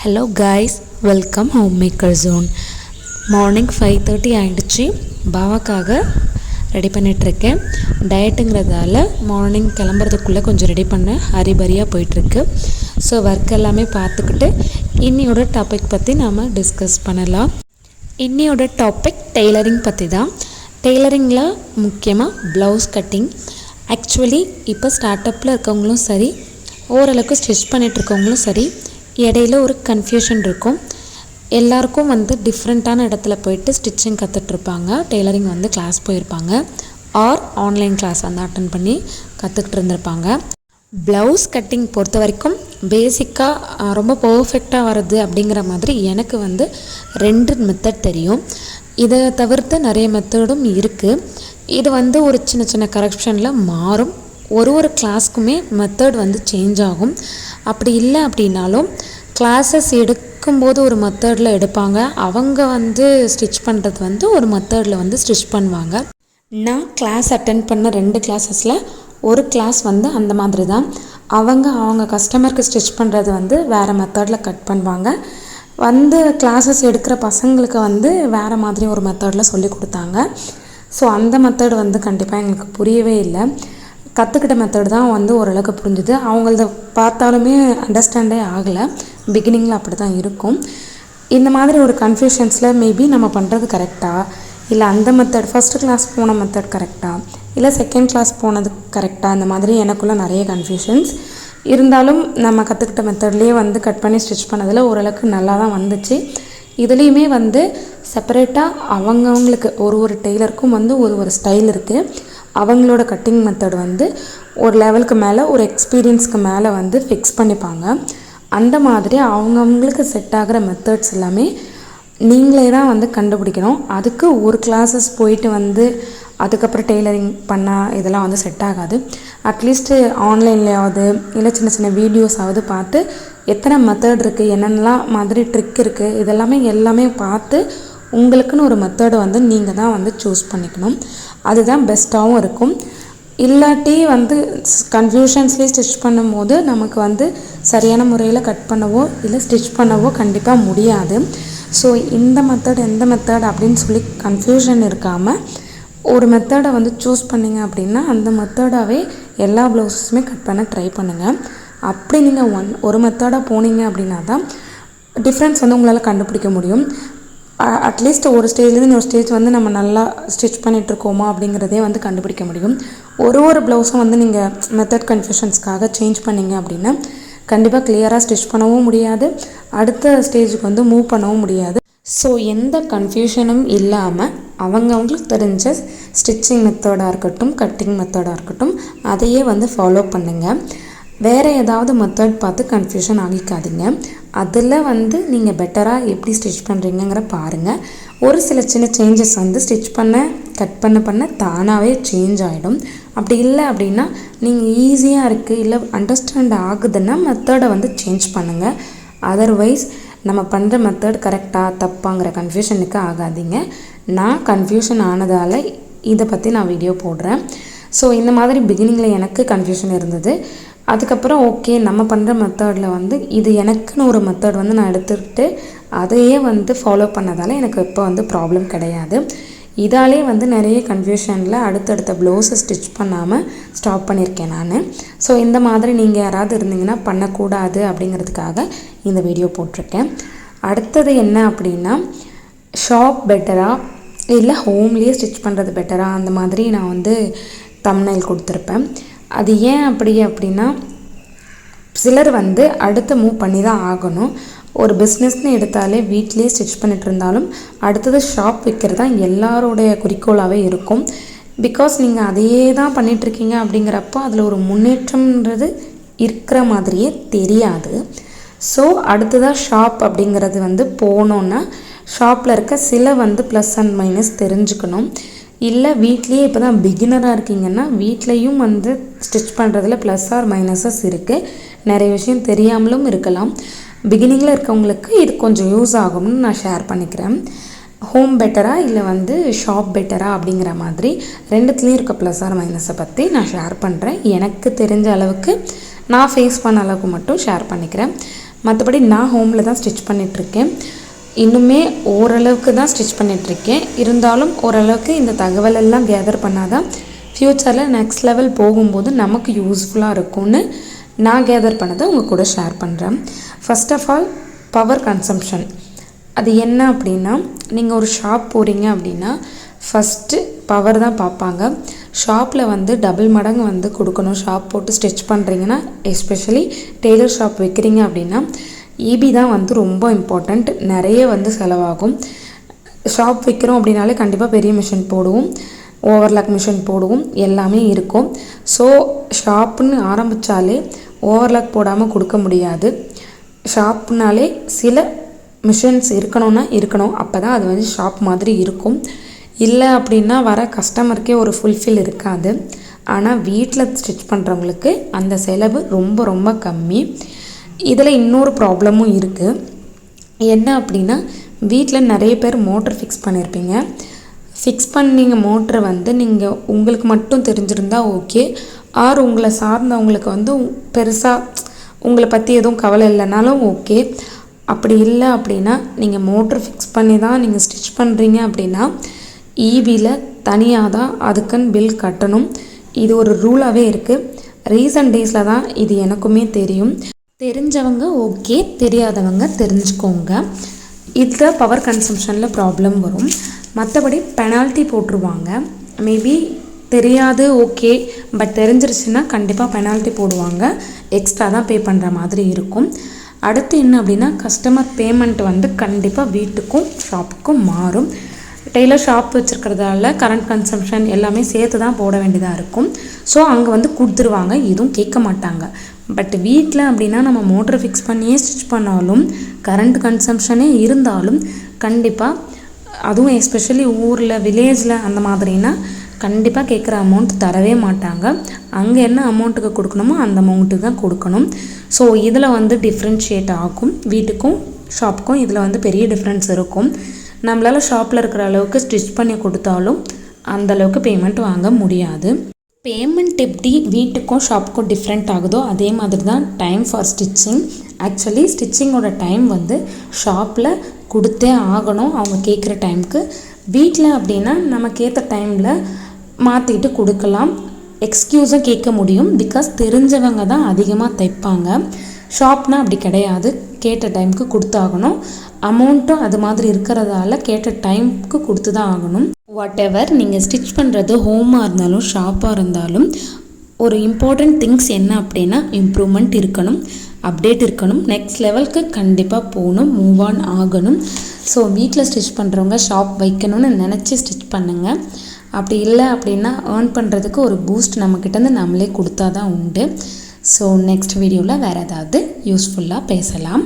Hello guys, welcome home maker zone. Morning 5:30 ஆகிடுச்சு. பாவாக்காக ready பண்ணிகிட்ருக்கேன். டயட்டுங்கிறதால morning கிளம்புறதுக்குள்ளே கொஞ்சம் ரெடி பண்ண ஹரிபரியாக போயிட்டுருக்கு. ஸோ ஒர்க் எல்லாமே பார்த்துக்கிட்டு இன்னியோட டாபிக் பற்றி நாம் டிஸ்கஸ் பண்ணலாம். இன்னியோட டாபிக் டெய்லரிங் பற்றி தான். டெய்லரிங்கில் முக்கியமாக ப்ளவுஸ் கட்டிங். ஆக்சுவலி இப்போ ஸ்டார்ட் அப்பில் இருக்கவங்களும் சரி, ஓரளவுக்கு ஸ்டிச் பண்ணிகிட்ருக்கவங்களும் சரி, இடையில ஒரு கன்ஃபியூஷன் இருக்கும். எல்லாருக்கும் டிஃப்ரெண்ட்டான இடத்துல போயிட்டு ஸ்டிச்சிங் கற்றுட்ருப்பாங்க. டெய்லரிங் கிளாஸ் போயிருப்பாங்க, ஆர் ஆன்லைன் கிளாஸ் அட்டன் பண்ணி கற்றுக்கிட்டு இருந்திருப்பாங்க. ப்ளவுஸ் கட்டிங் பொறுத்த வரைக்கும் பேசிக்காக ரொம்ப பர்ஃபெக்டாக வருது அப்படிங்கிற மாதிரி எனக்கு 2 மெத்தட் தெரியும். இதை தவிர்த்து நிறைய மெத்தடும் இருக்குது. இது ஒரு சின்ன சின்ன கரெக்ஷனில் மாறும். ஒரு கிளாஸ்க்குமே மெத்தட் சேஞ்ச் ஆகும். அப்படி இல்லை அப்படின்னாலும் கிளாஸஸ் எடுக்கும்போது ஒரு மெத்தடில் எடுப்பாங்க. அவங்க ஸ்டிச் பண்ணுறது ஒரு மெத்தடில் ஸ்டிச் பண்ணுவாங்க. நான் கிளாஸ் அட்டென்ட் பண்ண 2 கிளாஸஸில் ஒரு கிளாஸ் அந்த மாதிரி தான். அவங்க கஸ்டமருக்கு ஸ்டிச் பண்ணுறது வேறு மெத்தடில் கட் பண்ணுவாங்க. கிளாஸஸ் எடுக்கிற பசங்களுக்கு வேறு மாதிரி ஒரு மெத்தடில் சொல்லி கொடுத்தாங்க. ஸோ அந்த மெத்தட் கண்டிப்பாக எங்களுக்கு புரியவே இல்லை. கற்றுக்கிட்ட மெத்தட் தான் ஓரளவுக்கு புரிஞ்சுது. அவங்களத பார்த்தாலுமே அண்டர்ஸ்டாண்டே ஆகலை. பிகினிங்கில் அப்படி தான் இருக்கும். இந்த மாதிரி ஒரு கன்ஃபியூஷன்ஸில் மேபி நம்ம பண்ணுறது கரெக்டாக, இல்லை அந்த மெத்தட் ஃபஸ்ட்டு கிளாஸ் போன மெத்தட் கரெக்டாக, இல்லை செகண்ட் கிளாஸ் போனது கரெக்டாக, இந்த மாதிரி எனக்குள்ளே நிறைய கன்ஃபியூஷன்ஸ் இருந்தாலும் நம்ம கற்றுக்கிட்ட மெத்தட்லேயே கட் பண்ணி ஸ்டிச் பண்ணதில் ஓரளவுக்கு நல்லா தான் வந்துச்சு. இதுலேயுமே செப்பரேட்டாக அவங்கவுங்களுக்கு ஒரு டெய்லருக்கும் ஒரு ஸ்டைல் இருக்குது. அவங்களோட கட்டிங் மெத்தட் ஒரு லெவலுக்கு மேலே, ஒரு எக்ஸ்பீரியன்ஸ்க்கு மேலே ஃபிக்ஸ் பண்ணிப்பாங்க. அந்த மாதிரி அவங்கவுங்களுக்கு செட் ஆகிற மெத்தட்ஸ் எல்லாமே நீங்களே தான் கண்டுபிடிக்கணும். அதுக்கு ஒரு கிளாஸஸ் போயிட்டு அதுக்கப்புறம் டெய்லரிங் பண்ணால் இதெல்லாம் செட் ஆகாது. அட்லீஸ்ட்டு ஆன்லைன்லேயாவது இல்லை சின்ன சின்ன வீடியோஸாவது பார்த்து எத்தனை மெத்தட் இருக்குது, என்னென்னலாம் மாதிரி ட்ரிக் இருக்குது, எல்லாமே பார்த்து உங்களுக்குன்னு ஒரு மெத்தடை நீங்கள் தான் சூஸ் பண்ணிக்கணும். அதுதான் பெஸ்ட்டாகவும் இருக்கும். இல்லாட்டி கன்ஃபியூஷன்ஸ்லேயே ஸ்டிச் பண்ணும்போது நமக்கு சரியான முறையில் கட் பண்ணவோ இல்லை ஸ்டிச் பண்ணவோ கண்டிப்பாக முடியாது. ஸோ இந்த மெத்தட் எந்த மெத்தட் அப்படின்னு சொல்லி கன்ஃபியூஷன் இருக்காமல் ஒரு மெத்தடை சூஸ் பண்ணிங்க அப்படின்னா அந்த மெத்தடாகவே எல்லா ப்ளவுஸஸுமே கட் பண்ண ட்ரை பண்ணுங்கள். அப்படி நீங்கள் ஒரு மெத்தடாக போனீங்க அப்படின்னா தான் டிஃப்ரென்ஸ் உங்களால் கண்டுபிடிக்க முடியும். அட்லீஸ்ட் ஒரு ஸ்டேஜ்லேருந்து ஒரு ஸ்டேஜ் நம்ம நல்லா ஸ்டிச் பண்ணிகிட்ருக்கோமா அப்படிங்கிறதே கண்டுபிடிக்க முடியும். ஒரு ப்ளவுஸும் நீங்கள் மெத்தட் கன்ஃபியூஷன்ஸ்க்காக சேஞ்ச் பண்ணிங்க அப்படின்னா கண்டிப்பாக கிளியராக ஸ்டிச் பண்ணவும் முடியாது, அடுத்த ஸ்டேஜுக்கு மூவ் பண்ணவும் முடியாது. ஸோ எந்த கன்ஃபியூஷனும் இல்லாமல் அவங்களுக்கு தெரிஞ்ச ஸ்டிச்சிங் மெத்தடாக இருக்கட்டும், கட்டிங் மெத்தடாக இருக்கட்டும், அதையே ஃபாலோ பண்ணுங்கள். வேறு ஏதாவது மெத்தட் பார்த்து கன்ஃபியூஷன் ஆகிக்காதீங்க. அதில் நீங்கள் பெட்டராக எப்படி ஸ்டிச் பண்ணுறீங்கிற பாருங்கள். ஒரு சில சின்ன சேஞ்சஸ் ஸ்டிச் பண்ண கட் பண்ண தானாகவே சேஞ்ச் ஆகிடும். அப்படி இல்லை அப்படின்னா நீங்கள் ஈஸியாக இருக்குது இல்லை அண்டர்ஸ்டாண்ட் ஆகுதுன்னா மெத்தடை சேஞ்ச் பண்ணுங்கள். அதர்வைஸ் நம்ம பண்ணுற மெத்தட் கரெக்டாக தப்பாங்கிற கன்ஃபியூஷனுக்கு ஆகாதீங்க. நான் கன்ஃபியூஷன் ஆனதால் இதை பற்றி நான் வீடியோ போடுறேன். ஸோ இந்த மாதிரி பிகினிங்கில் எனக்கு கன்ஃபியூஷன் இருந்தது. அதுக்கப்புறம் ஓகே நம்ம பண்ணுற மெத்தடில் இது எனக்குன்னு ஒரு மெத்தட் நான் எடுத்துக்கிட்டு அதையே ஃபாலோ பண்ணதால் எனக்கு இப்போ ப்ராப்ளம் கிடையாது. இதாலே நிறைய கன்ஃபியூஷனில் அடுத்தடுத்த ப்ளவுஸை ஸ்டிச் பண்ணாமல் ஸ்டாப் பண்ணியிருக்கேன் நான். ஸோ இந்த மாதிரி நீங்கள் யாராவது இருந்தீங்கன்னா பண்ணக்கூடாது அப்படிங்கிறதுக்காக இந்த வீடியோ போட்டிருக்கேன். அடுத்தது என்ன அப்படின்னா, ஷாப் பெட்டரா இல்லை ஹோம்லேயே ஸ்டிச் பண்ணுறது பெட்டரா, அந்த மாதிரி நான் தம்ப்நெயில் கொடுத்துருப்பேன். அது ஏன் அப்படின்னா சிலர் அடுத்து மூவ் பண்ணி தான் ஆகணும். ஒரு பிஸ்னஸ்ன்னு எடுத்தாலே வீட்டிலே ஸ்டிச் பண்ணிட்டு இருந்தாலும் அடுத்தது ஷாப் வைக்கிறது தான் எல்லாரோடைய குறிக்கோளாகவே இருக்கும். பிகாஸ் நீங்கள் அதையே தான் பண்ணிகிட்ருக்கீங்க அப்படிங்கிறப்போ அதில் ஒரு முன்னேற்றம்ன்றது இருக்கிற மாதிரியே தெரியாது. ஸோ அடுத்ததாக ஷாப் அப்படிங்கிறது போனோன்னா ஷாப்பில் இருக்க சில ப்ளஸ் அண்ட் மைனஸ் தெரிஞ்சுக்கணும். இல்லை வீட்லேயே இப்போ தான் பிகினராக இருக்கீங்கன்னா வீட்லேயும் ஸ்டிச் பண்ணுறதுல ப்ளஸ் ஆர் மைனஸஸ் இருக்குது. நிறைய விஷயம் தெரியாமலும் இருக்கலாம். பிகினிங்கில் இருக்கவங்களுக்கு இது கொஞ்சம் யூஸ் ஆகும்னு நான் ஷேர் பண்ணிக்கிறேன். ஹோம் பெட்டரா இல்லை ஷாப் பெட்டரா அப்படிங்கிற மாதிரி ரெண்டுத்துலேயும் இருக்க ப்ளஸ் ஆர் மைனஸை பற்றி நான் ஷேர் பண்ணுறேன். எனக்கு தெரிஞ்ச அளவுக்கு நான் ஃபேஸ் பண்ண அளவுக்கு மட்டும் ஷேர் பண்ணிக்கிறேன். மற்றபடி நான் ஹோமில் தான் ஸ்டிச் பண்ணிகிட்ருக்கேன். இன்னுமே ஓரளவுக்கு தான் ஸ்டிச் பண்ணிகிட்ருக்கேன். இருந்தாலும் ஓரளவுக்கு இந்த தகவல் எல்லாம் கேதர் பண்ணாதான் ஃப்யூச்சரில் நெக்ஸ்ட் லெவல் போகும்போது நமக்கு யூஸ்ஃபுல்லாக இருக்கும்னு நான் கேதர் பண்ணதை உங்கள் கூட ஷேர் பண்ணுறேன். First of all power consumption. அது என்ன அப்படின்னா, நீங்கள் ஒரு ஷாப் போகிறீங்க அப்படின்னா ஃபஸ்ட்டு பவர் தான் பார்ப்பாங்க. ஷாப்பில் வந்து டபுள் மடங்கு வந்து கொடுக்கணும். ஷாப் போட்டு ஸ்டிச் பண்ணுறீங்கன்னா, எஸ்பெஷலி டெய்லர் ஷாப் வைக்கிறீங்க அப்படின்னா ஈபி தான் வந்து ரொம்ப இம்பார்ட்டண்ட். நிறைய வந்து செலவாகும். ஷாப் வைக்கிறோம் அப்படின்னாலே கண்டிப்பாக பெரிய மிஷின் போடுவோம், ஓவர்லாக் மிஷின் போடுவோம், எல்லாமே இருக்கும். ஸோ ஷாப்புன்னு ஆரம்பித்தாலே ஓவர்லாக் போடாமல் கொடுக்க முடியாது. ஷாப்புனாலே சில மிஷின்ஸ் இருக்கணும். அப்போ தான் அது வந்து ஷாப் மாதிரி இருக்கும். இல்லை அப்படின்னா வர கஸ்டமருக்கே ஒரு ஃபுல்ஃபில் இருக்காது. ஆனால் வீட்டில் ஸ்டிச் பண்ணுறவங்களுக்கு அந்த செலவு ரொம்ப ரொம்ப கம்மி. இதில் இன்னொரு ப்ராப்ளமும் இருக்குது. என்ன அப்படின்னா, வீட்டில் நிறைய பேர் மோட்டர் ஃபிக்ஸ் பண்ணியிருப்பீங்க. ஃபிக்ஸ் பண்ணிங்க மோட்ரு வந்து நீங்கள் உங்களுக்கு மட்டும் தெரிஞ்சிருந்தால் ஓகே. ஆர் உங்களை சார்ந்தவங்களுக்கு வந்து பெருசாக உங்களை பற்றி எதுவும் கவலை இல்லைனாலும் ஓகே. அப்படி இல்லை அப்படின்னா, நீங்கள் மோட்ரு ஃபிக்ஸ் பண்ணி தான் நீங்கள் ஸ்டிச் பண்ணுறீங்க அப்படின்னா ஈபியில் தனியாக தான் அதுக்குன்னு பில் கட்டணும். இது ஒரு ரூலாகவே இருக்குது. ரீசன்ட் டேஸில் தான் இது எனக்குமே தெரியும். தெரிஞ்சவங்க ஓகே, தெரியாதவங்க தெரிஞ்சுக்கோங்க. இதில் பவர் கன்சம்ஷனில் ப்ராப்ளம் வரும். மற்றபடி பெனால்ட்டி போட்டுருவாங்க. மேபி தெரியாது ஓகே, பட் தெரிஞ்சிருச்சுன்னா கண்டிப்பாக பெனால்ட்டி போடுவாங்க. எக்ஸ்ட்ரா தான் பே பண்ணுற மாதிரி இருக்கும். அடுத்து என்ன அப்படின்னா, கஸ்டமர் பேமெண்ட் வந்து கண்டிப்பாக வீட்டுக்கும் ஷாப்புக்கும் மாறும். டெய்லர் ஷாப் வச்சுருக்கிறதால கரண்ட் கன்சம்ஷன் எல்லாமே சேர்த்து தான் போட வேண்டியதாக இருக்கும். ஸோ அங்கே வந்து கொடுத்துருவாங்க, எதுவும் கேட்க மாட்டாங்க. பட் வீட்டில் அப்படின்னா நம்ம மோட்டர் ஃபிக்ஸ் பண்ணியே ஸ்டிச் பண்ணாலும் கரண்ட் கன்சம்ஷனே இருந்தாலும் கண்டிப்பாக, அதுவும் எஸ்பெஷலி ஊரில் வில்லேஜில் அந்த மாதிரினா கண்டிப்பாக கேட்குற அமௌண்ட் தரவே மாட்டாங்க. அங்கே என்ன அமௌண்ட்டுக்கு கொடுக்கணுமோ அந்த அமௌண்ட்டுக்கு தான் கொடுக்கணும். ஸோ இதில் வந்து டிஃப்ரென்ஷியேட் ஆகும். வீட்டுக்கும் ஷாப்புக்கும் இதில் வந்து பெரிய டிஃப்ரென்ஸ் இருக்கும். நம்மளால் ஷாப்பில் இருக்கிற அளவுக்கு ஸ்டிச் பண்ணி கொடுத்தாலும் அந்தளவுக்கு பேமெண்ட் வாங்க முடியாது. பேமெண்ட் எப்படி வீட்டுக்கும் ஷாப்புக்கும் டிஃப்ரெண்ட் ஆகுதோ அதே மாதிரி தான் டைம் ஃபார் ஸ்டிச்சிங். ஆக்சுவலி ஸ்டிச்சிங்கோட டைம் வந்து ஷாப்பில் கொடுத்தே ஆகணும் அவங்க கேட்குற டைமுக்கு. வீட்டில் அப்படின்னா நமக்கு ஏற்ற டைமில் மாற்றிட்டு கொடுக்கலாம். எக்ஸ்கியூஸும் கேட்க முடியும். பிகாஸ் தெரிஞ்சவங்க தான் அதிகமாக தைப்பாங்க. ஷாப்னால் அப்படி கிடையாது. கேட்ட டைமுக்கு கொடுத்தாகணும். அமௌண்ட்டும் அது மாதிரி இருக்கிறதால கேட்ட டைமுக்கு கொடுத்து தான் ஆகணும். வாட் எவர் நீங்கள் ஸ்டிச் பண்ணுறது ஹோமாக இருந்தாலும் ஷாப்பாக இருந்தாலும் ஒரு இம்பார்ட்டண்ட் திங்ஸ் என்ன அப்படின்னா, இம்ப்ரூவ்மெண்ட் இருக்கணும், அப்டேட் இருக்கணும், நெக்ஸ்ட் லெவலுக்கு கண்டிப்பாக போகணும், மூவ் ஆன் ஆகணும். ஸோ வீட்டில் ஸ்டிச் பண்ணுறவங்க ஷாப் வைக்கணும்னு நினச்சி ஸ்டிச் பண்ணுங்கள். அப்படி இல்லை அப்படின்னா ஏர்ன் பண்ணுறதுக்கு ஒரு பூஸ்ட் நம்மக்கிட்டேருந்து நம்மளே கொடுத்தா தான் உண்டு. ஸோ நெக்ஸ்ட் வீடியோவில் வேறு ஏதாவது யூஸ்ஃபுல்லாக பேசலாம்.